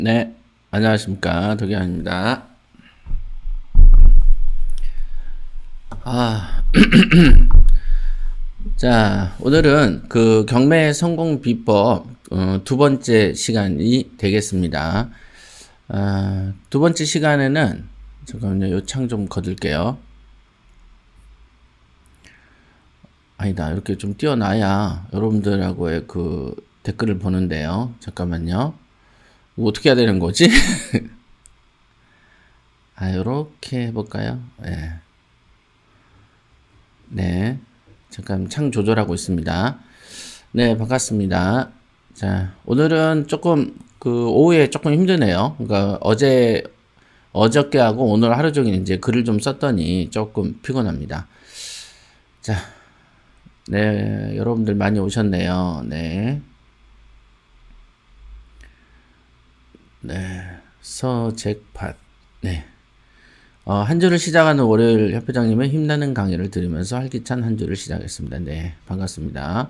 네, 안녕하십니까. 도기환입니다. 아, 자, 오늘은 그 경매 성공 비법 두 번째 시간이 되겠습니다. 두 번째 시간에는 잠깐만요. 요 창 좀 거둘게요. 아니다. 이렇게 좀 띄워놔야 여러분들하고의 그 댓글을 보는데요. 잠깐만요. 이거 어떻게 해야 되는 거지? 요렇게 해볼까요? 네. 네. 잠깐 창 조절하고 있습니다. 네, 반갑습니다. 자, 오늘은 조금 그 오후에 조금 힘드네요. 그러니까 어저께 하고 오늘 하루 종일 이제 글을 좀 썼더니 조금 피곤합니다. 자, 네, 여러분들 많이 오셨네요. 네. 네, 서잭팟. 네. 한 주를 시작하는 월요일 협회장님의 힘나는 강의를 들으면서 활기찬 한 주를 시작했습니다. 네, 반갑습니다.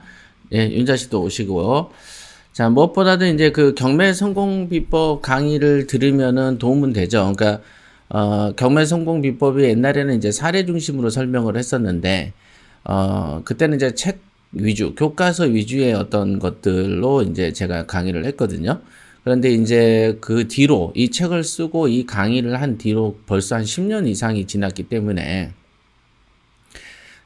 네, 윤자 씨도 오시고. 자, 무엇보다도 이제 그 경매 성공 비법 강의를 들으면은 도움은 되죠. 그러니까, 경매 성공 비법이 옛날에는 이제 사례 중심으로 설명을 했었는데, 그때는 이제 책 위주, 교과서 위주의 어떤 것들로 이제 제가 강의를 했거든요. 그런데 이제 그 뒤로 이 책을 쓰고 이 강의를 한 뒤로 벌써 한 10년 이상이 지났기 때문에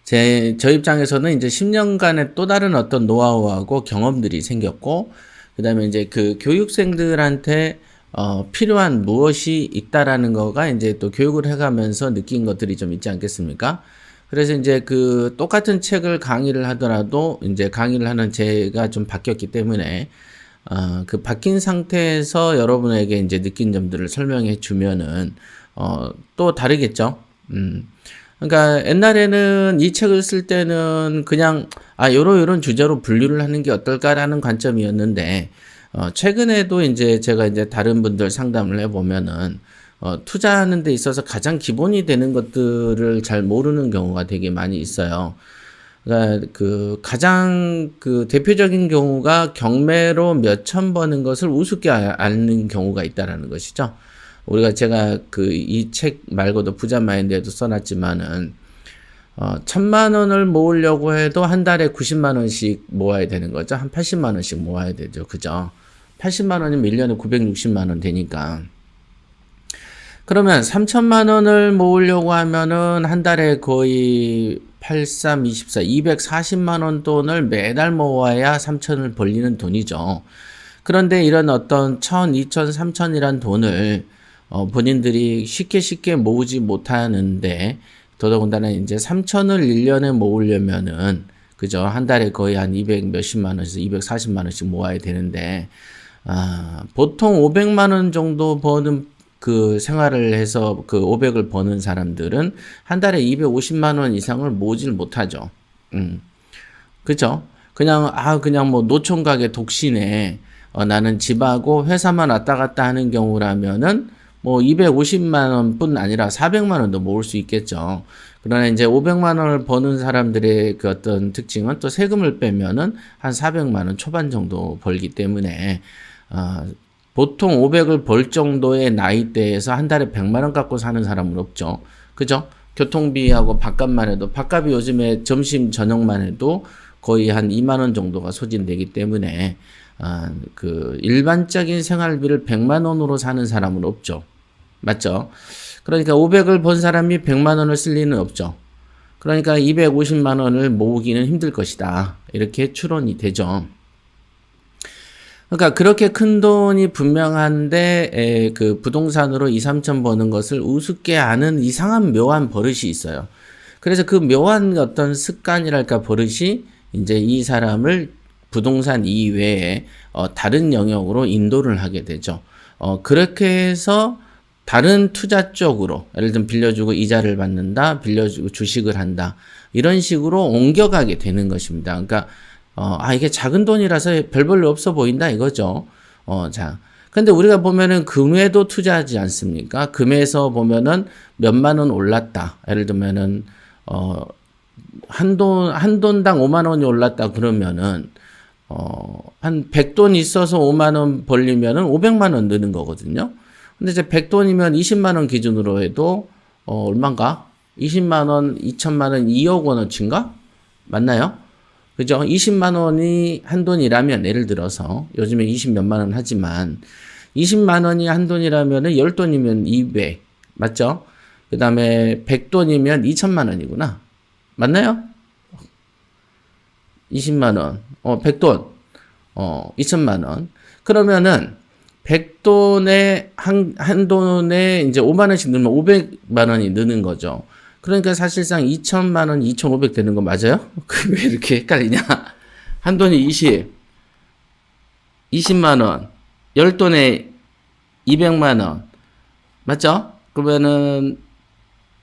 저 입장에서는 이제 10년간의 또 다른 어떤 노하우하고 경험들이 생겼고, 그 다음에 이제 그 교육생들한테 필요한 무엇이 있다라는 거가 이제 또 교육을 해가면서 느낀 것들이 좀 있지 않겠습니까? 그래서 이제 그 똑같은 책을 강의를 하더라도 이제 강의를 하는 제가 좀 바뀌었기 때문에 그 바뀐 상태에서 여러분에게 이제 느낀 점들을 설명해 주면은 또 다르겠죠. 그러니까 옛날에는 이 책을 쓸 때는 그냥 요런 주제로 분류를 하는 게 어떨까라는 관점이었는데 최근에도 이제 제가 이제 다른 분들 상담을 해 보면은 투자하는 데 있어서 가장 기본이 되는 것들을 잘 모르는 경우가 되게 많이 있어요. 그러니까 그 가장 그 대표적인 경우가 경매로 몇천 버는 것을 우습게 아는 경우가 있다라는 것이죠. 제가 그 이 책 말고도 부자 마인드에도 써놨지만은 1,000만 원을 모으려고 해도 한 달에 90만 원씩 모아야 되는 거죠. 한 80만 원씩 모아야 되죠. 그죠? 80만 원이면 1년에 960만 원 되니까. 그러면 3천만 원을 모으려고 하면은 한 달에 거의 83, 24, 240만 원 돈을 매달 모아야 3천을 벌리는 돈이죠. 그런데 이런 어떤 1,000, 2천, 3천이란 돈을 본인들이 쉽게 모으지 못하는데, 더더군다나 이제 3천을 1년에 모으려면은 그죠? 한 달에 거의 한 200 몇십만 원에서 240만 원씩 모아야 되는데, 보통 500만 원 정도 버는 그 생활을 해서 그 500을 버는 사람들은 한 달에 250만 원 이상을 모으질 못하죠. 그죠? 그냥 뭐 노총각의 독신에 나는 집하고 회사만 왔다 갔다 하는 경우라면은 뭐 250만 원뿐 아니라 400만 원도 모을 수 있겠죠. 그러나 이제 500만 원을 버는 사람들의 그 어떤 특징은 또 세금을 빼면은 한 400만 원 초반 정도 벌기 때문에 보통 500을 벌 정도의 나이대에서 한 달에 100만 원 갖고 사는 사람은 없죠. 그죠? 교통비하고 밥값만 해도, 밥값이 요즘에 점심 저녁만 해도 거의 한 2만 원 정도가 소진되기 때문에 그 일반적인 생활비를 100만 원으로 사는 사람은 없죠. 맞죠? 그러니까 500을 번 사람이 100만 원을 쓸 리는 없죠. 그러니까 250만 원을 모으기는 힘들 것이다. 이렇게 추론이 되죠. 그러니까 그렇게 큰 돈이 분명한데 그 부동산으로 2, 3천 버는 것을 우습게 아는 이상한 묘한 버릇이 있어요. 그래서 그 묘한 어떤 습관이랄까 버릇이 이제 이 사람을 부동산 이외에 다른 영역으로 인도를 하게 되죠. 그렇게 해서 다른 투자 쪽으로, 예를 들면 빌려주고 이자를 받는다, 빌려주고 주식을 한다, 이런 식으로 옮겨가게 되는 것입니다. 그러니까 이게 작은 돈이라서 별 볼일 없어 보인다 이거죠. 자. 근데 우리가 보면은 금에도 투자하지 않습니까? 금에서 보면은 몇만 원 올랐다. 예를 들면은, 한 돈당 5만 원이 올랐다 그러면은, 한 100돈 있어서 5만 원 벌리면은 500만 원 느는 거거든요. 근데 이제 100돈이면 20만 원 기준으로 해도 얼마인가? 20만 원, 2천만 원, 2억 원어치인가? 맞나요? 그죠? 20만 원이 한돈이라면 예를 들어서 요즘에 20 몇만 원 하지만 20만 원이 한돈이라면은 10돈이면 200. 맞죠? 그다음에 100돈이면 2천만 원이구나. 맞나요? 20만 원. 100돈. 2천만 원. 그러면은 100돈에 한 돈에 이제 5만 원씩 넣으면 500만 원이 느는 거죠. 그러니까 사실상 2천만 원, 2,500 되는 거 맞아요? 왜 이렇게 헷갈리냐? 한 돈이 20만 원, 10돈에 200만 원. 맞죠? 그러면은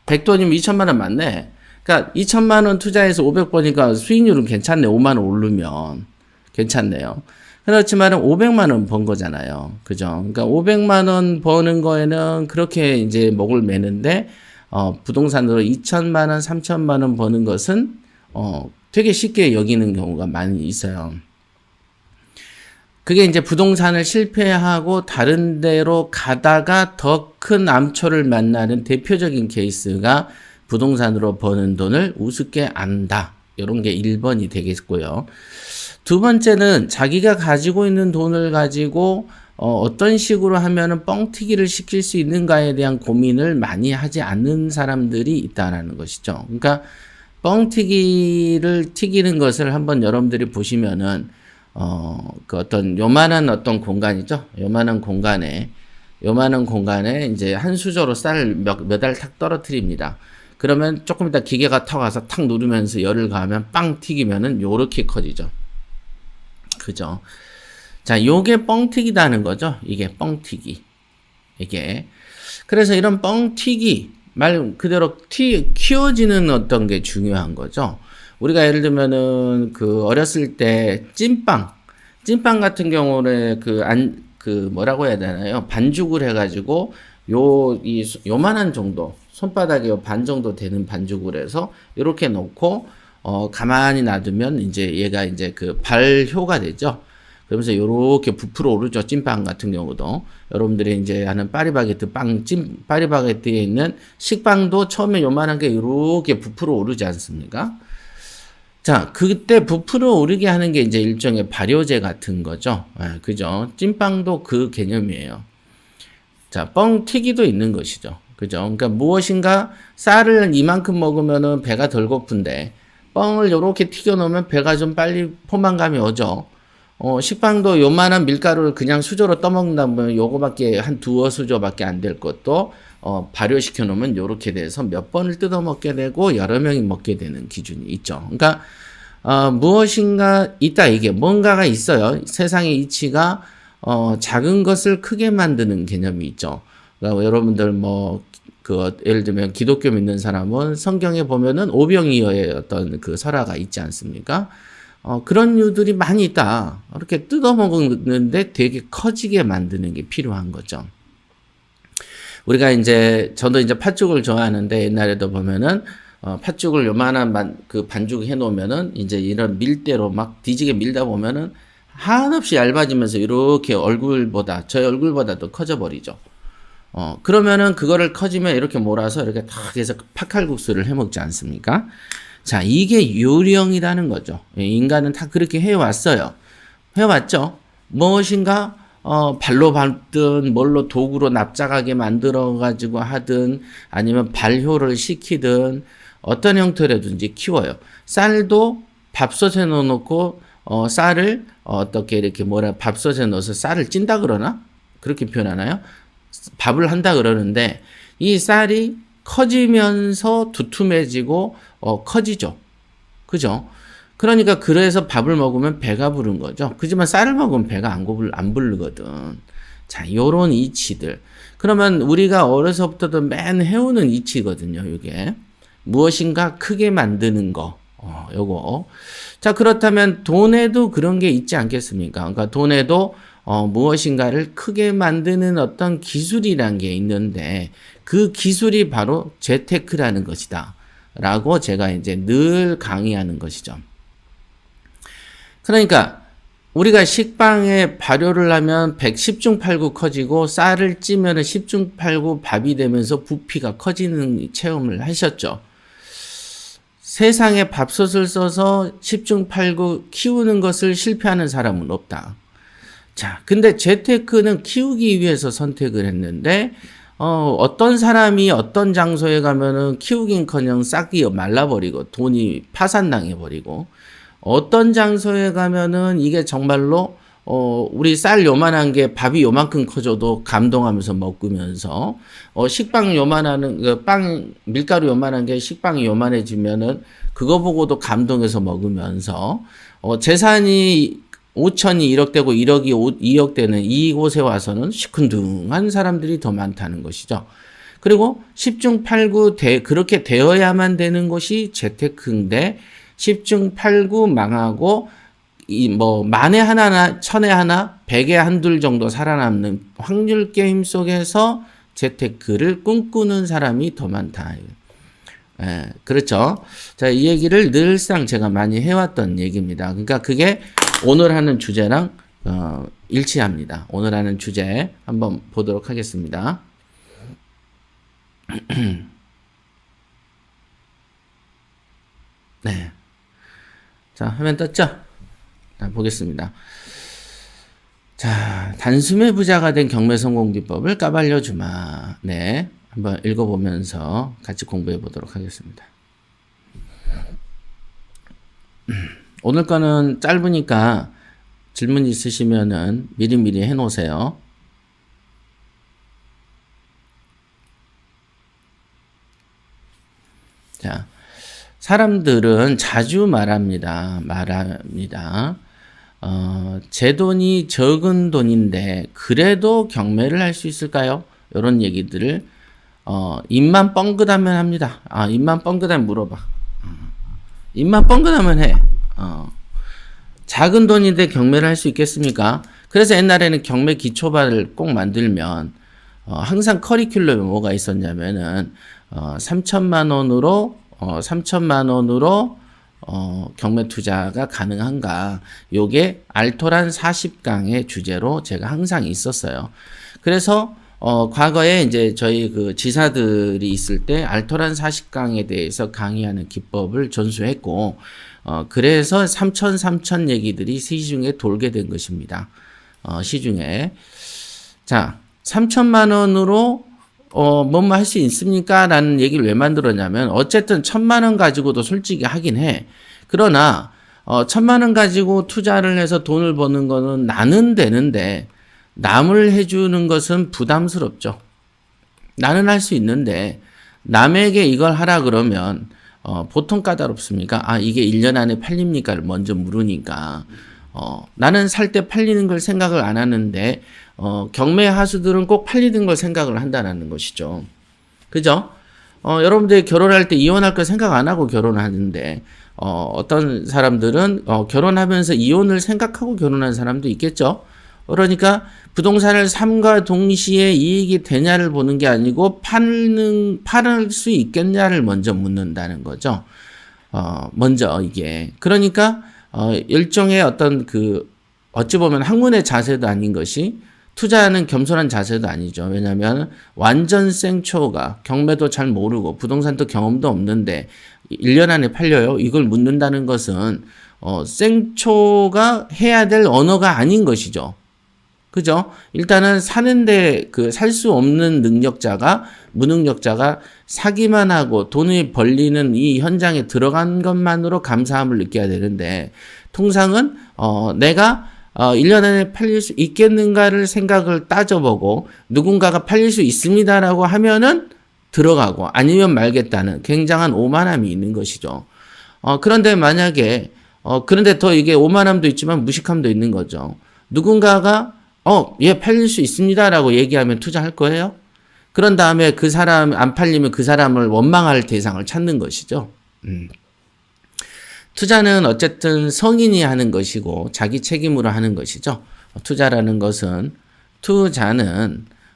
100돈이면 2천만 원 맞네. 그러니까 2천만 원 투자해서 500 버니까 수익률은 괜찮네. 5만 원 오르면 괜찮네요. 그렇지만 500만 원 번 거잖아요. 그죠? 그러니까 500만 원 버는 거에는 그렇게 이제 목을 매는데 부동산으로 2천만 원, 3천만 원 버는 것은 되게 쉽게 여기는 경우가 많이 있어요. 그게 이제 부동산을 실패하고 다른 데로 가다가 더 큰 암초를 만나는 대표적인 케이스가 부동산으로 버는 돈을 우습게 안다. 이런 게 1번이 되겠고요. 두 번째는 자기가 가지고 있는 돈을 가지고 어떤 식으로 하면은 뻥튀기를 시킬 수 있는가에 대한 고민을 많이 하지 않는 사람들이 있다라는 것이죠. 그러니까 뻥튀기를 튀기는 것을 한번 여러분들이 보시면은 그 어떤 요만한 어떤 공간이죠. 요만한 공간에 이제 한 수저로 쌀을 몇 알 탁 떨어뜨립니다. 그러면 조금 이따 기계가 터 가서 탁 누르면서 열을 가하면 빵 튀기면은 요렇게 커지죠. 그죠? 자, 요게 뻥튀기다는 거죠. 이게 뻥튀기. 이게. 그래서 이런 뻥튀기, 말 그대로 키워지는 어떤 게 중요한 거죠. 우리가 예를 들면은 어렸을 때 찐빵 같은 경우는 뭐라고 해야 되나요? 반죽을 해가지고 요만한 정도, 손바닥에 반 정도 되는 반죽을 해서 이렇게 놓고 가만히 놔두면 이제 얘가 이제 발효가 되죠. 그러면서 요렇게 부풀어 오르죠. 찐빵 같은 경우도. 여러분들이 이제 하는 파리바게뜨에 있는 식빵도 처음에 요만한 게 요렇게 부풀어 오르지 않습니까? 자, 그때 부풀어 오르게 하는 게 이제 일종의 발효제 같은 거죠. 그죠? 찐빵도 그 개념이에요. 자, 뻥튀기도 있는 것이죠. 그죠? 그러니까 무엇인가 쌀을 이만큼 먹으면은 배가 덜 고픈데 뻥을 요렇게 튀겨 놓으면 배가 좀 빨리 포만감이 오죠. 식빵도 요만한 밀가루를 그냥 수저로 떠먹는다 보면 요거밖에 한 두어 수저밖에 안 될 것도 발효시켜 놓으면 요렇게 돼서 몇 번을 뜯어 먹게 되고 여러 명이 먹게 되는 기준이 있죠. 그러니까 무엇인가 있다, 이게 뭔가가 있어요. 세상의 이치가 작은 것을 크게 만드는 개념이 있죠. 그러니까 여러분들 예를 들면 기독교 믿는 사람은 성경에 보면은 오병이어의 어떤 설화가 있지 않습니까? 그런 이유들이 많이 있다. 이렇게 뜯어먹는데 되게 커지게 만드는 게 필요한 거죠. 우리가 저도 이제 팥죽을 좋아하는데 옛날에도 보면은, 팥죽을 요만한 반죽 해놓으면은 이제 이런 밀대로 막 뒤지게 밀다 보면은 한없이 얇아지면서 이렇게 저희 얼굴보다도 커져버리죠. 그러면은 그거를 커지면 이렇게 몰아서 이렇게 탁 해서 팥칼국수를 해 먹지 않습니까? 자, 이게 요령이라는 거죠. 인간은 다 그렇게 해왔어요. 해왔죠. 무엇인가 발로 밟든 뭘로 도구로 납작하게 만들어 가지고 하든 아니면 발효를 시키든 어떤 형태라든지 키워요. 쌀도 밥솥에 넣어놓고 쌀을 어떻게 이렇게 밥솥에 넣어서 쌀을 찐다 그러나? 그렇게 표현하나요? 밥을 한다 그러는데 이 쌀이 커지면서 두툼해지고 커지죠. 그죠? 그러니까 그래서 밥을 먹으면 배가 부른 거죠. 그지만 쌀을 먹으면 배가 안 부르거든. 자, 요런 이치들. 그러면 우리가 어려서부터도 맨 해오는 이치거든요. 이게 무엇인가 크게 만드는 거. 요거. 자, 그렇다면 돈에도 그런 게 있지 않겠습니까? 그러니까 돈에도 무엇인가를 크게 만드는 어떤 기술이란 게 있는데 그 기술이 바로 재테크라는 것이다. 라고 제가 이제 늘 강의하는 것이죠. 그러니까 우리가 식빵에 발효를 하면 110중 8구 커지고 쌀을 찌면 10중 8구 밥이 되면서 부피가 커지는 체험을 하셨죠. 세상에 밥솥을 써서 10중 8구 키우는 것을 실패하는 사람은 없다. 자, 근데 재테크는 키우기 위해서 선택을 했는데 어떤 사람이 어떤 장소에 가면은 키우긴커녕 싹이 말라버리고 돈이 파산당해버리고, 어떤 장소에 가면은 이게 정말로 우리 쌀 요만한 게 밥이 요만큼 커져도 감동하면서 먹으면서, 식빵 요만한 빵 밀가루 요만한 게 식빵이 요만해지면은 그거 보고도 감동해서 먹으면서, 재산이 5천이 1억 되고 1억이 2억 되는 이곳에 와서는 시큰둥한 사람들이 더 많다는 것이죠. 그리고 10중 8구 그렇게 되어야만 되는 것이 재테크인데, 10중 8구 망하고 만에 하나나 천에 하나, 백에 한둘 정도 살아남는 확률 게임 속에서 재테크를 꿈꾸는 사람이 더 많다. 예, 그렇죠. 자, 이 얘기를 늘상 제가 많이 해왔던 얘기입니다. 그러니까 그게 오늘 하는 주제랑 일치합니다. 오늘 하는 주제 한번 보도록 하겠습니다. 네. 자, 화면 떴죠? 자, 보겠습니다. 자, 단숨에 부자가 된 경매 성공 비법을 까발려 주마. 네. 한번 읽어보면서 같이 공부해 보도록 하겠습니다. 오늘 거는 짧으니까 질문 있으시면은 미리미리 해 놓으세요. 자, 사람들은 자주 말합니다. 제 돈이 적은 돈인데 그래도 경매를 할 수 있을까요? 이런 얘기들을 입만 뻥긋하면 합니다. 입만 뻥긋하면 물어봐. 입만 뻥긋하면 해. 작은 돈인데 경매를 할 수 있겠습니까? 그래서 옛날에는 경매 기초반을 꼭 만들면 항상 커리큘럼에 뭐가 있었냐면은 3천만 원으로 경매 투자가 가능한가? 요게 알토란 40강의 주제로 제가 항상 있었어요. 그래서 과거에 이제 저희 그 지사들이 있을 때 알토란 40강에 대해서 강의하는 기법을 전수했고, 그래서 3천 얘기들이 시중에 돌게 된 것입니다. 시중에. 자, 3천만 원으로 뭐뭐 할 수 있습니까? 라는 얘기를 왜 만들었냐면, 어쨌든 1,000만 원 가지고도 솔직히 하긴 해. 그러나 1,000만 원 가지고 투자를 해서 돈을 버는 거는 나는 되는데 남을 해주는 것은 부담스럽죠. 나는 할 수 있는데 남에게 이걸 하라 그러면 보통 까다롭습니까? 이게 1년 안에 팔립니까를 먼저 물으니까 나는 살 때 팔리는 걸 생각을 안 하는데 경매 하수들은 꼭 팔리는 걸 생각을 한다는 것이죠. 그죠? 여러분들이 결혼할 때 이혼할 걸 생각 안 하고 결혼하는데 어떤 사람들은 결혼하면서 이혼을 생각하고 결혼한 사람도 있겠죠. 그러니까 부동산을 삶과 동시에 이익이 되냐를 보는 게 아니고 팔을 수 있겠냐를 먼저 묻는다는 거죠. 먼저 이게. 그러니까 일종의 어떤 어찌 보면 학문의 자세도 아닌 것이 투자하는 겸손한 자세도 아니죠. 왜냐하면 완전 생초가 경매도 잘 모르고 부동산도 경험도 없는데 1년 안에 팔려요? 이걸 묻는다는 것은 생초가 해야 될 언어가 아닌 것이죠. 그죠? 일단은 사는데 살 수 없는 무능력자가 사기만 하고 돈을 벌리는 이 현장에 들어간 것만으로 감사함을 느껴야 되는데, 통상은 내가 1년 안에 팔릴 수 있겠는가를 생각을 따져보고 누군가가 팔릴 수 있습니다라고 하면은 들어가고 아니면 말겠다는 굉장한 오만함이 있는 것이죠. 그런데 만약에 그런데 더 이게 오만함도 있지만 무식함도 있는 거죠. 누군가가 예, 팔릴 수 있습니다라고 얘기하면 투자할 거예요? 그런 다음에 그 사람 안 팔리면 그 사람을 원망할 대상을 찾는 것이죠. 투자는 어쨌든 성인이 하는 것이고 자기 책임으로 하는 것이죠. 투자는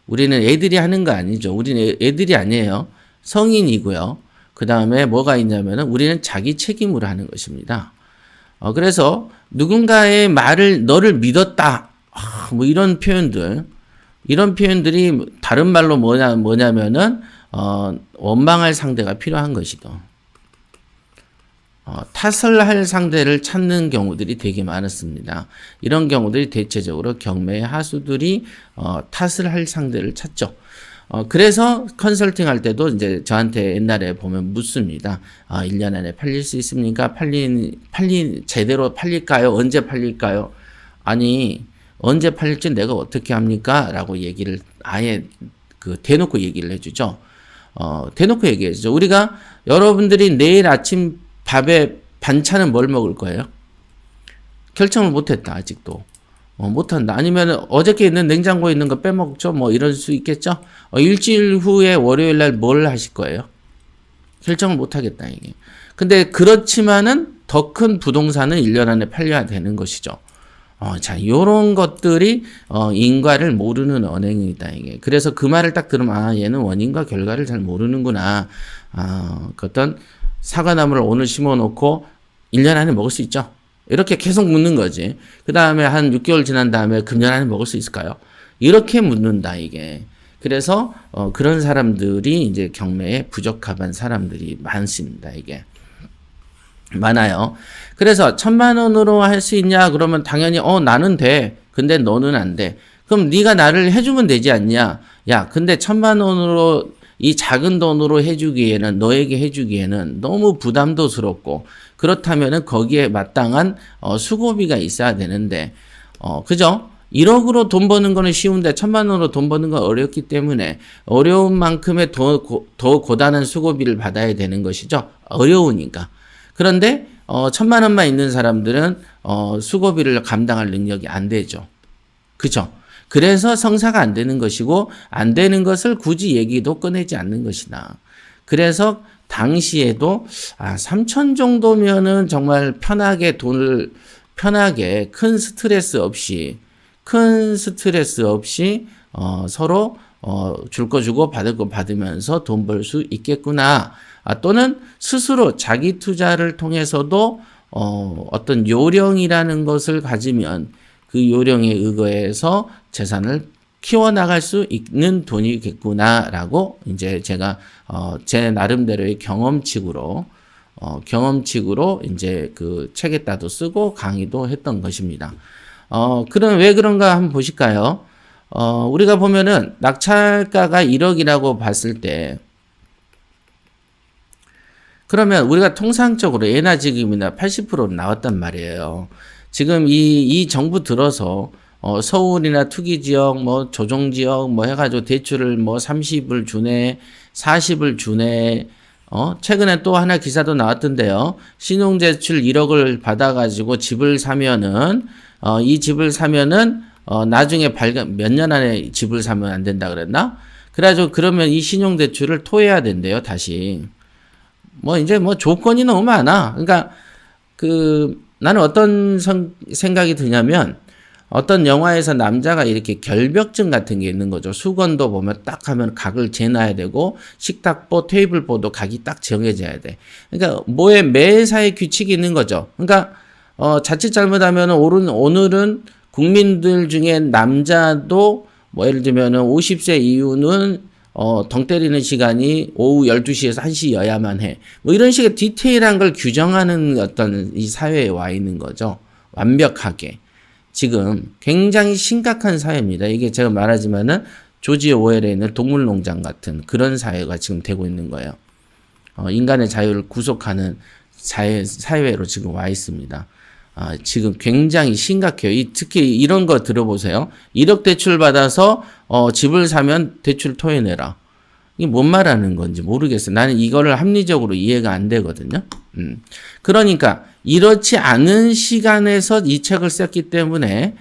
우리는 애들이 하는 거 아니죠. 우리는 애들이 아니에요. 성인이고요. 그 다음에 뭐가 있냐면은 우리는 자기 책임으로 하는 것입니다. 그래서 누군가의 말을 너를 믿었다. 뭐 이런 표현들이 다른 말로 뭐냐면은 원망할 상대가 필요한 것이죠. 탓을 할 상대를 찾는 경우들이 되게 많았습니다. 이런 경우들이 대체적으로 경매의 하수들이 탓을 할 상대를 찾죠. 그래서 컨설팅 할 때도 이제 저한테 옛날에 보면 묻습니다. 1년 안에 팔릴 수 있습니까? 제대로 팔릴까요? 언제 팔릴까요? 아니, 언제 팔릴지 내가 어떻게 합니까? 라고 얘기를 아예 대놓고 얘기를 해주죠. 대놓고 얘기해주죠. 우리가 여러분들이 내일 아침 밥에 반찬은 뭘 먹을 거예요? 결정을 못했다, 아직도. 못한다. 아니면 어저께 있는 냉장고에 있는 거 빼먹죠? 뭐 이럴 수 있겠죠? 일주일 후에 월요일 날 뭘 하실 거예요? 결정을 못하겠다, 이게. 근데 그렇지만은 더 큰 부동산은 1년 안에 팔려야 되는 것이죠. 자, 요런 것들이, 인과를 모르는 언행이다, 이게. 그래서 그 말을 딱 들으면, 얘는 원인과 결과를 잘 모르는구나. 그 어떤 사과나무를 오늘 심어 놓고 1년 안에 먹을 수 있죠? 이렇게 계속 묻는 거지. 그 다음에 한 6개월 지난 다음에 금년 안에 먹을 수 있을까요? 이렇게 묻는다, 이게. 그래서, 그런 사람들이 이제 경매에 부적합한 사람들이 많습니다, 이게. 많아요. 그래서 1,000만 원으로 할 수 있냐? 그러면 당연히 나는 돼. 근데 너는 안 돼. 그럼 네가 나를 해주면 되지 않냐? 야, 근데 1,000만 원으로 이 작은 돈으로 해주기에는 너에게 해주기에는 너무 부담도스럽고 그렇다면은 거기에 마땅한 수고비가 있어야 되는데 그죠? 1억으로 돈 버는 거는 쉬운데 1,000만 원으로 돈 버는 건 어렵기 때문에 어려운 만큼의 더 고단한 수고비를 받아야 되는 것이죠. 어려우니까. 그런데 1,000만 원만 있는 사람들은 수고비를 감당할 능력이 안 되죠. 그죠? 그래서 성사가 안 되는 것이고 안 되는 것을 굳이 얘기도 꺼내지 않는 것이다. 그래서 당시에도 3천 정도면은 정말 편하게 큰 스트레스 없이 서로 줄 거 주고 받을 거 받으면서 돈 벌 수 있겠구나. 또는 스스로 자기 투자를 통해서도 어떤 요령이라는 것을 가지면 그 요령에 의거해서 재산을 키워나갈 수 있는 돈이겠구나라고 이제 제가 제 나름대로의 경험칙으로 이제 그 책에다도 쓰고 강의도 했던 것입니다. 그럼 왜 그런가 한번 보실까요? 우리가 보면은 낙찰가가 1억이라고 봤을 때 그러면 우리가 통상적으로 예나 지금이나 80% 나왔단 말이에요. 지금 이 정부 들어서 서울이나 투기지역, 뭐 조정지역, 뭐 해가지고 대출을 뭐 30을 주네, 40을 주네, 최근에 또 하나 기사도 나왔던데요. 신용대출 1억을 받아가지고 집을 사면은, 이 집을 사면은, 나중에 몇 년 안에 집을 사면 안 된다 그랬나? 그래가지고 그러면 이 신용대출을 토해야 된대요, 다시. 이제 조건이 너무 많아. 그러니까, 나는 어떤 생각이 드냐면 어떤 영화에서 남자가 이렇게 결벽증 같은 게 있는 거죠. 수건도 보면 딱 하면 각을 재놔야 되고 식탁보, 테이블보도 각이 딱 정해져야 돼. 그러니까 매사에 규칙이 있는 거죠. 그러니까 자칫 잘못하면 오늘은 국민들 중에 남자도 예를 들면은 50세 이후는 덩 때리는 시간이 오후 12시에서 1시여야만 해. 이런 식의 디테일한 걸 규정하는 어떤 이 사회에 와 있는 거죠. 완벽하게. 지금 굉장히 심각한 사회입니다. 이게 제가 말하지만은 조지 오웰에 있는 동물농장 같은 그런 사회가 지금 되고 있는 거예요. 인간의 자유를 구속하는 사회로 지금 와 있습니다. 지금 굉장히 심각해요. 특히 이런 거 들어보세요. 1억 대출 받아서 집을 사면 대출 토해내라. 이게 뭔 말하는 건지 모르겠어요. 나는 이거를 합리적으로 이해가 안 되거든요. 그러니까 이렇지 않은 시간에서 이 책을 썼기 때문에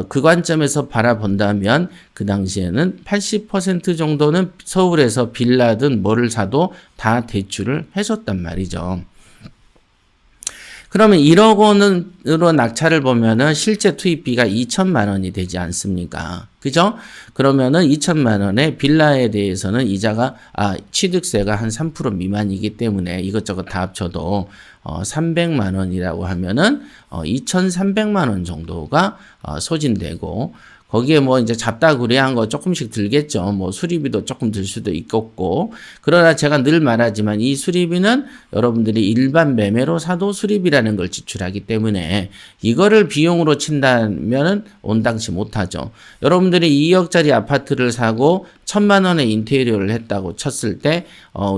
그 관점에서 바라본다면 그 당시에는 80% 정도는 서울에서 빌라든 뭐를 사도 다 대출을 해줬단 말이죠. 그러면 1억 원으로 낙찰을 보면은 실제 투입비가 2천만 원이 되지 않습니까? 그죠? 그러면은 2천만 원의 빌라에 대해서는 이자가, 취득세가 한 3% 미만이기 때문에 이것저것 다 합쳐도 300만 원이라고 하면은 2,300만 원 정도가 소진되고, 거기에 뭐 이제 잡다구리한 거 조금씩 들겠죠. 뭐 수리비도 조금 들 수도 있겠고. 그러나 제가 늘 말하지만 이 수리비는 여러분들이 일반 매매로 사도 수리비라는 걸 지출하기 때문에 이거를 비용으로 친다면은 온당치 못하죠. 여러분들이 2억짜리 아파트를 사고 1,000만 원의 인테리어를 했다고 쳤을 때,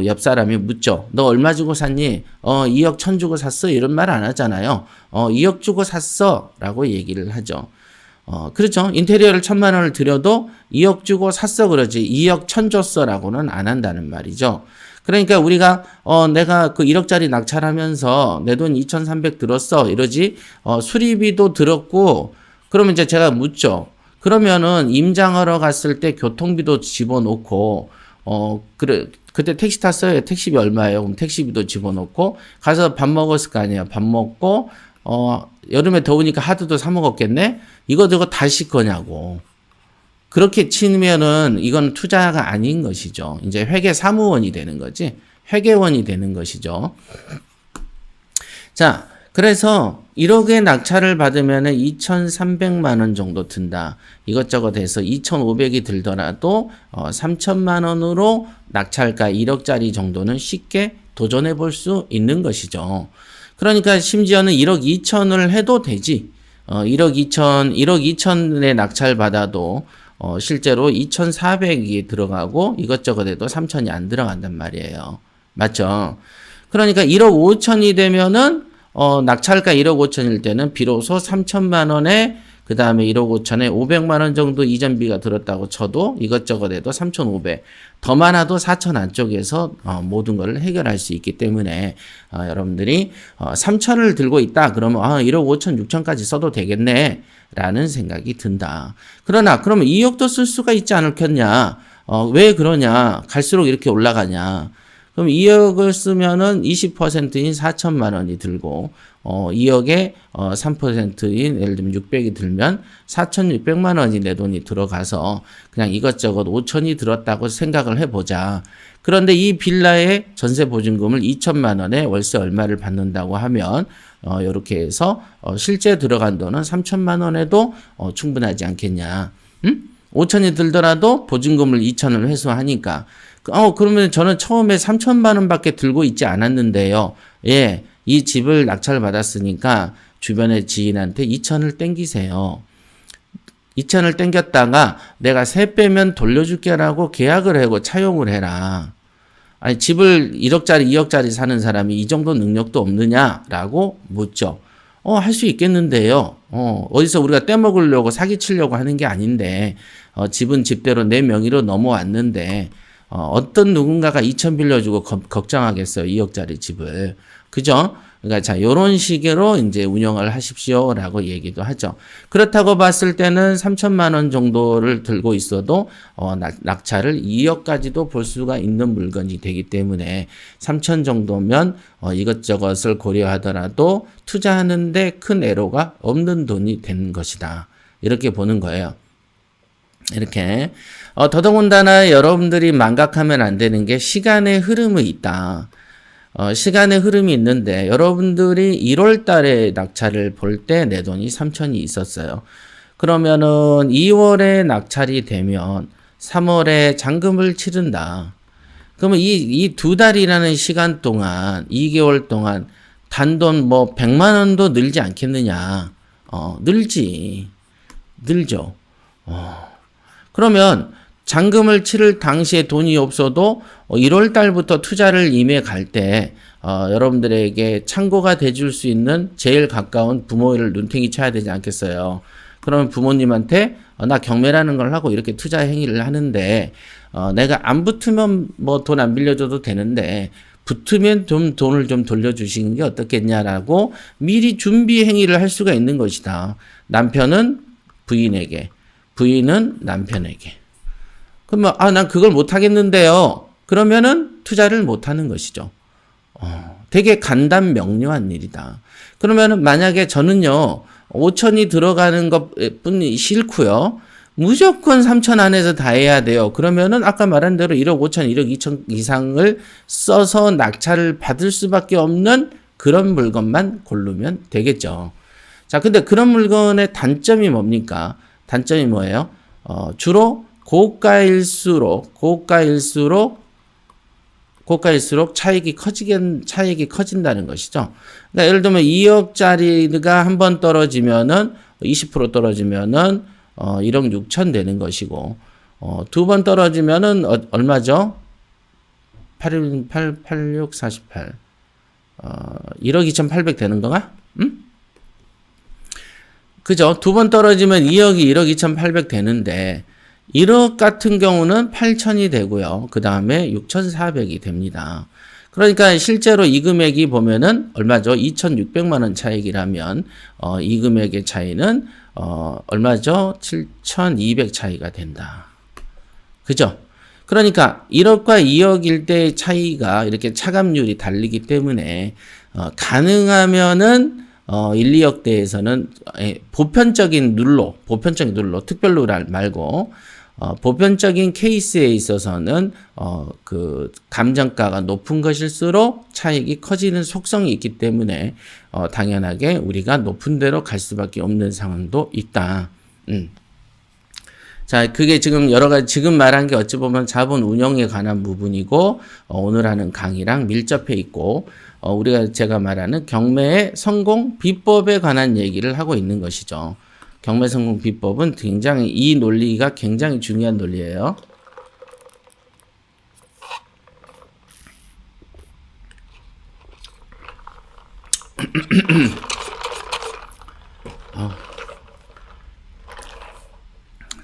옆 사람이 묻죠. 너 얼마 주고 샀니? 2억 1,000 주고 샀어? 이런 말 안 하잖아요. 2억 주고 샀어. 라고 얘기를 하죠. 그렇죠. 인테리어를 1,000만 원을 들여도 2억 주고 샀어 그러지 2억 1,000 줬어라고는 안 한다는 말이죠. 그러니까 우리가 내가 그 1억짜리 낙찰하면서 내 돈 2,300 들었어 이러지 수리비도 들었고 그러면 이제 제가 묻죠. 그러면은 임장하러 갔을 때 교통비도 집어넣고 그때 택시 탔어요. 택시비 얼마예요? 그럼 택시비도 집어넣고 가서 밥 먹었을 거 아니에요. 밥 먹고 여름에 더우니까 하드도 사 먹었겠네? 이거 저거 다 실 거냐고. 그렇게 치면은 이건 투자가 아닌 것이죠. 이제 회계 사무원이 되는 거지. 회계원이 되는 것이죠. 자, 그래서 1억의 낙찰을 받으면은 2,300만 원 정도 든다. 이것저것 해서 2,500이 들더라도 3천만 원으로 낙찰가 1억짜리 정도는 쉽게 도전해 볼 수 있는 것이죠. 그러니까 심지어는 1억 2천을 해도 되지. 1억 2천에 낙찰 받아도 실제로 2,400이 들어가고 이것저것 해도 3천이 안 들어간단 말이에요. 맞죠? 그러니까 1억 5천이 되면은 낙찰가 1억 5천일 때는 비로소 3천만 원에 그 다음에 1억 5천에 500만 원 정도 이전비가 들었다고 쳐도 이것저것 해도 3,500. 더 많아도 4천 안쪽에서 모든 걸 해결할 수 있기 때문에 여러분들이 3천을 들고 있다. 그러면 1억 5천, 6천까지 써도 되겠네. 라는 생각이 든다. 그러나 그러면 2억도 쓸 수가 있지 않겠냐. 왜 그러냐. 갈수록 이렇게 올라가냐. 그럼 2억을 쓰면은 20%인 4천만 원이 들고 2억에 3%인 예를 들면 600이 들면 4,600만 원이 내 돈이 들어가서 그냥 이것저것 5천이 들었다고 생각을 해보자. 그런데 이 빌라의 전세 보증금을 2천만 원에 월세 얼마를 받는다고 하면 이렇게 해서 실제 들어간 돈은 3천만 원에도 충분하지 않겠냐. 5천이 들더라도 보증금을 2천을 회수하니까 그러면 저는 처음에 3천만 원밖에 들고 있지 않았는데요. 예, 이 집을 낙찰 받았으니까 주변의 지인한테 2천을 땡기세요. 2천을 땡겼다가 내가 세 빼면 돌려줄게라고 계약을 하고 차용을 해라. 아니 집을 1억짜리 2억짜리 사는 사람이 이 정도 능력도 없느냐라고 묻죠. 할 수 있겠는데요. 어디서 우리가 떼먹으려고 사기치려고 하는 게 아닌데 집은 집대로 내 명의로 넘어왔는데 어떤 누군가가 2천 빌려주고 걱정하겠어요. 2억짜리 집을. 그죠? 그러니까 자, 요런 식으로 이제 운영을 하십시오라고 얘기도 하죠. 그렇다고 봤을 때는 3천만 원 정도를 들고 있어도 낙찰을 2억까지도 볼 수가 있는 물건이 되기 때문에 3천 정도면 이것저것을 고려하더라도 투자하는데 큰 애로가 없는 돈이 된 것이다. 이렇게 보는 거예요. 이렇게 더더군다나 여러분들이 망각하면 안 되는 게 시간의 흐름이 있다. 시간의 흐름이 있는데 여러분들이 1월 달에 낙찰을 볼 때 내 돈이 3천이 있었어요. 그러면은 2월에 낙찰이 되면 3월에 잔금을 치른다. 그러면 이 두 달이라는 시간 동안 2개월 동안 단돈 뭐 100만 원도 늘지 않겠느냐. 늘죠. 그러면 잔금을 치를 당시에 돈이 없어도 1월 달부터 투자를 임해 갈 때 여러분들에게 참고가 돼줄 수 있는 제일 가까운 부모를 눈탱이 쳐야 되지 않겠어요. 그러면 부모님한테 나 경매라는 걸 하고 이렇게 투자 행위를 하는데 내가 안 붙으면 뭐 돈 안 빌려줘도 되는데 붙으면 좀 돈을 좀 돌려주시는 게 어떻겠냐라고 미리 준비 행위를 할 수가 있는 것이다. 남편은 부인에게, 부인은 남편에게. 그러면 난 그걸 못 하겠는데요. 그러면은 투자를 못 하는 것이죠. 되게 간단 명료한 일이다. 그러면은 만약에 저는요 5천이 들어가는 것뿐이 싫고요. 무조건 3천 안에서 다 해야 돼요. 그러면은 아까 말한 대로 1억 5천, 1억 2천 이상을 써서 낙찰을 받을 수밖에 없는 그런 물건만 고르면 되겠죠. 자, 근데 그런 물건의 단점이 뭡니까? 단점이 뭐예요? 주로 고가일수록 차익이 커진다는 것이죠. 그러니까 예를 들면 2억짜리가 한 번 떨어지면은 20% 떨어지면은 1억 6천 되는 것이고, 두 번 떨어지면은 얼마죠? 8, 6, 48. 1억 2,800 되는 건가? 그죠? 두 번 떨어지면 2억이 1억 2,800 되는데, 1억 같은 경우는 8천이 되고요. 그 다음에 6,400이 됩니다. 그러니까 실제로 이 금액이 보면은 얼마죠? 2,600만 원 차익이라면, 이 금액의 차이는, 얼마죠? 7,200 차이가 된다. 그죠? 그러니까 1억과 2억일 때의 차이가 이렇게 차감률이 다르기 때문에, 가능하면은 1, 2억대에서는 보편적인 룰로, 특별 룰 말고 보편적인 케이스에 있어서는 그 감정가가 높은 것일수록 차익이 커지는 속성이 있기 때문에 당연하게 우리가 높은 데로 갈 수밖에 없는 상황도 있다. 자, 그게 지금 여러 가지, 지금 말한 게 어찌 보면 자본 운영에 관한 부분이고, 오늘 하는 강의랑 밀접해 있고, 제가 말하는 경매의 성공 비법에 관한 얘기를 하고 있는 것이죠. 경매 성공 비법은 굉장히, 이 논리가 굉장히 중요한 논리예요.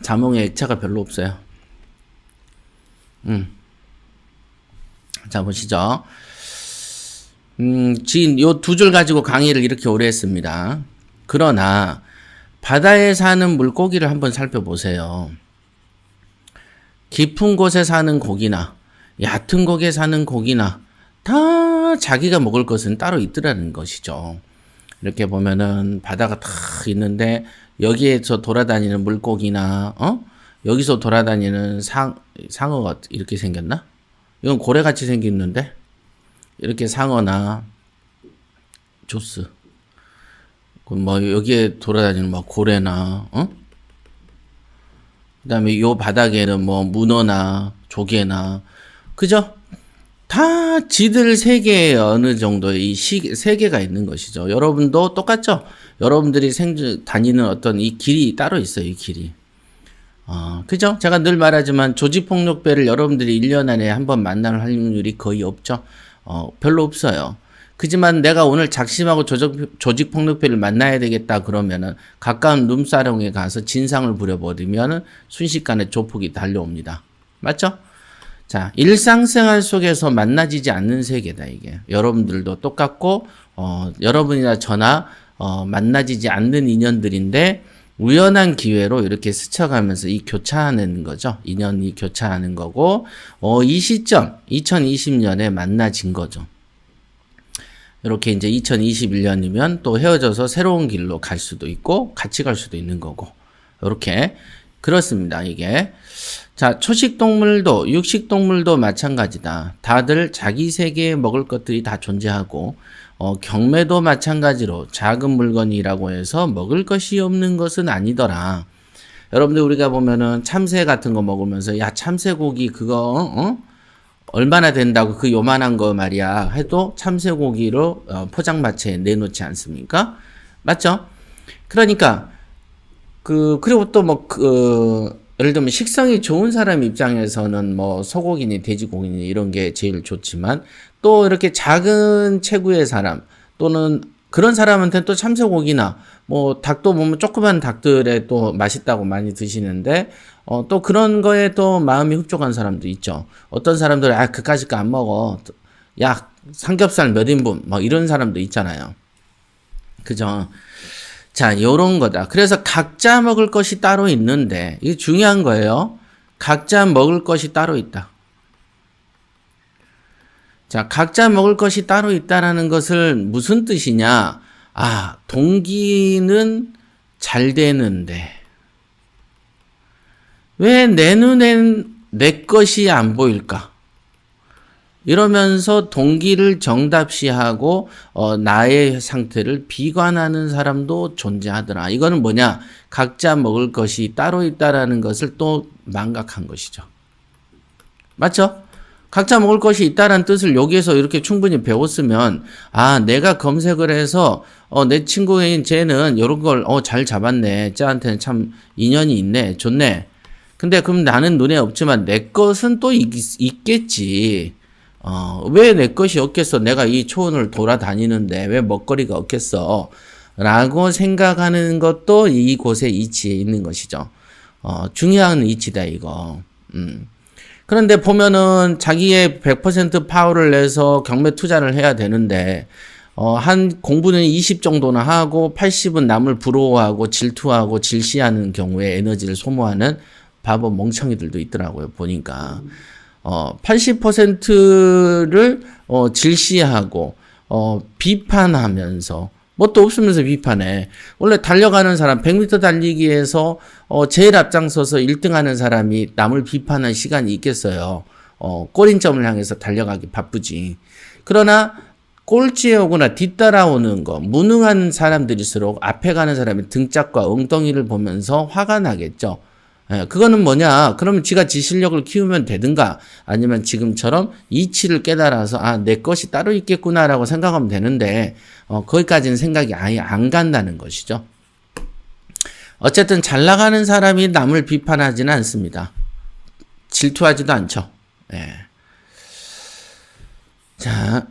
자몽에 액차가 별로 없어요. 자, 보시죠. 지금 요 두 줄 가지고 강의를 이렇게 오래 했습니다. 그러나, 바다에 사는 물고기를 한번 살펴보세요. 깊은 곳에 사는 고기나, 얕은 곳에 사는 고기나, 다 자기가 먹을 것은 따로 있더라는 것이죠. 이렇게 보면은 바다가 다 있는데, 여기에서 돌아다니는 물고기나, 여기서 돌아다니는 상어가 이렇게 생겼나? 이건 고래같이 생겼는데? 이렇게 상어나, 조스. 뭐, 여기에 돌아다니는 뭐, 고래나, 그 다음에 요 바닥에는 뭐, 문어나, 조개나, 그죠? 다 지들 세계에 어느 정도의 세계가 있는 것이죠. 여러분도 똑같죠? 여러분들이 다니는 어떤 이 길이 따로 있어요, 이 길이. 그죠? 제가 늘 말하지만 조직폭력배를 여러분들이 1년 안에 한번 만날 확률이 거의 없죠? 별로 없어요. 그지만 내가 오늘 작심하고 조직폭력배를 만나야 되겠다 그러면은 가까운 룸사롱에 가서 진상을 부려버리면은 순식간에 조폭이 달려옵니다. 맞죠? 자, 일상생활 속에서 만나지지 않는 세계다, 이게. 여러분들도 똑같고, 여러분이나 저나, 만나지지 않는 인연들인데, 우연한 기회로 이렇게 스쳐가면서 교차하는 거죠. 인연이 교차하는 거고, 이 시점, 2020년에 만나진 거죠. 이렇게 이제 2021년이면 또 헤어져서 새로운 길로 갈 수도 있고, 같이 갈 수도 있는 거고, 이렇게. 그렇습니다, 이게. 자, 초식동물도, 육식동물도 마찬가지다. 다들 자기 세계에 먹을 것들이 다 존재하고, 경매도 마찬가지로 작은 물건이라고 해서 먹을 것이 없는 것은 아니더라. 여러분들 우리가 보면은 참새 같은 거 먹으면서, 야, 참새고기 그거, 얼마나 된다고 그 요만한 거 말이야. 해도 참새고기로 포장마차에 내놓지 않습니까? 맞죠? 그러니까, 그리고 또 예를 들면 식성이 좋은 사람 입장에서는 뭐 소고기니 돼지고기니 이런 게 제일 좋지만 또 이렇게 작은 체구의 사람 또는 그런 사람한테는 또 참새고기나 뭐 닭도 보면 조그만 닭들에 또 맛있다고 많이 드시는데 또 그런 거에 또 마음이 흡족한 사람도 있죠. 어떤 사람들은 그까짓 거 안 먹어. 야, 삼겹살 몇 인분 뭐 이런 사람도 있잖아요. 그죠? 자, 요런 거다. 그래서 각자 먹을 것이 따로 있는데, 이게 중요한 거예요. 각자 먹을 것이 따로 있다. 자, 각자 먹을 것이 따로 있다라는 것을 무슨 뜻이냐? 아, 동기는 잘 되는데 왜 내 눈엔 내 것이 안 보일까? 이러면서 동기를 정답시하고 나의 상태를 비관하는 사람도 존재하더라. 이거는 뭐냐? 각자 먹을 것이 따로 있다라는 것을 또 망각한 것이죠. 맞죠? 각자 먹을 것이 있다라는 뜻을 여기에서 이렇게 충분히 배웠으면 아, 내가 검색을 해서 내 친구인 쟤는 이런 걸 잘 잡았네. 쟤한테는 참 인연이 있네. 좋네. 근데 그럼 나는 눈에 없지만 내 것은 또 있겠지. 왜 내 것이 없겠어? 내가 이 초원을 돌아다니는데 왜 먹거리가 없겠어? 라고 생각하는 것도 이곳의 이치에 있는 것이죠. 중요한 이치다, 이거. 그런데 보면은 자기의 100% 파워를 내서 경매 투자를 해야 되는데, 한 공부는 20 정도나 하고 80은 남을 부러워하고 질투하고 질시하는 경우에 에너지를 소모하는 바보 멍청이들도 있더라고요, 보니까. 80%를 질시하고 비판하면서 뭣도 없으면서 비판해. 원래 달려가는 사람 100m 달리기에서 제일 앞장서서 1등 하는 사람이 남을 비판할 시간이 있겠어요. 골인점을 향해서 달려가기 바쁘지. 그러나 꼴찌에 오거나 뒤따라오는 거, 무능한 사람들일수록 앞에 가는 사람의 등짝과 엉덩이를 보면서 화가 나겠죠. 예, 그거는 뭐냐? 그러면 지가 지 실력을 키우면 되든가 아니면 지금처럼 이치를 깨달아서 아, 내 것이 따로 있겠구나라고 생각하면 되는데 거기까지는 생각이 아예 안 간다는 것이죠. 어쨌든 잘 나가는 사람이 남을 비판하지는 않습니다. 질투하지도 않죠. 예. 자.